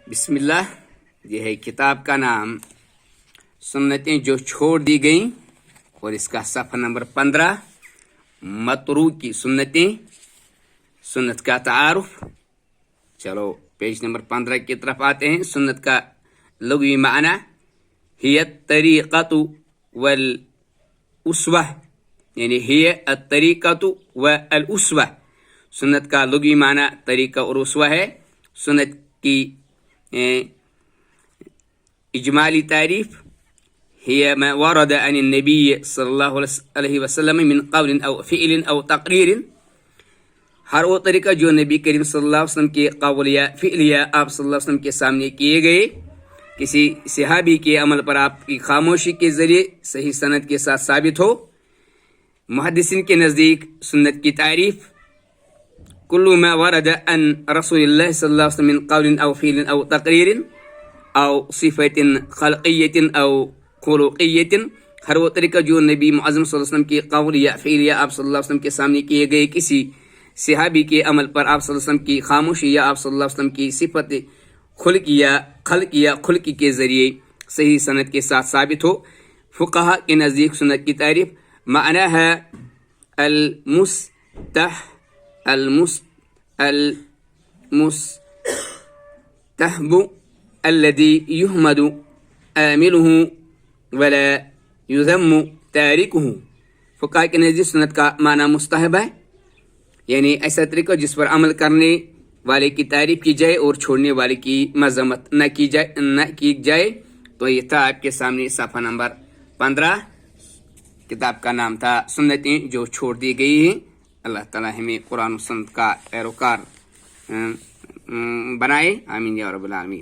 बिस्मिल्लाह। ये है किताब का नाम सुन्नतें जो छोड़ दी गईं, और इसका सफ़ा नंबर 15 मतरूकी सुन्नतें, सुन्नत का तारुफ। चलो पेज नंबर 15 की तरफ आते हैं। सुन्नत का लुग़वी माना हिय तरीक़तु वल उसवा, यानी हिय तरीक़तु व अल उसवा। सुन्नत का लुग़वी माना तरीक़ा और उसवा है। सुन्नत की इजमाली तारीफ हिय मा वरद अन नबी सल्लल्लाहु अलैहि वसल्लम मिन क़ौलिन औ फ़िअलिन औ तक़रीरिन। हर वो तरीका जो नबी करीम सल्लल्लाहु अलैहि वसल्लम के क़ौल या फ़िअल या आप सल्लल्लाहु अलैहि वसल्लम के सामने किए गए किसी सहाबी के अमल पर आपकी खामोशी के ज़रिए सही सनद के साथ साबित हो। मुहद्दिसीन के नज़दीक सुन्नत की तारीफ कुल्लु मा वरद अन रसूलिल्लाह सल्लल्लाहु अलैहि वसल्लम मिन क़ौलिन औ फ़िअलिन औ तक़रीरिन औ सिफ़तिन ख़ल्क़िय्यतिन औ खुलुक़िय्यतिन। हर वो तरीका जो नबी मुअज़्ज़म सल्लल्लाहु अलैहि वसल्लम के क़ौल या फ़िअल या आप सल्लल्लाहु अलैहि वसल्लम के सामने किए गए किसी सहाबी के अमल पर आप सल्लल्लाहु अलैहि वसल्लम की खामोशी या आप सल्लल्लाहु अलैहि वसल्लम की सिफ़त खुल्क़ी के ज़रिए सही सनद के साथ साबित हो। फ़ुक़हा के नज़दीक सुन्नत की तारीफ माना है अलमुस्तहबु अल्लज़ी युहमदु आमिलुहु वला युज़म्मु तारिकुहु। फ़ुक़हा के नज़दीक सुन्नत का माना मुस्तहब है, यानी ऐसा तरीका जिस पर अमल करने वाले की तारीफ की जाए और छोड़ने वाले की मज़म्मत न की जाए। तो ये था आपके सामने सफ़ा नंबर 15। किताब का नाम था सुन्नतें जो छोड़ दी गई हैं। अल्लाह ताला हमें कुरान और सुन्नत का पैरोकार बनाए। आमीन या रब्बल आलमीन।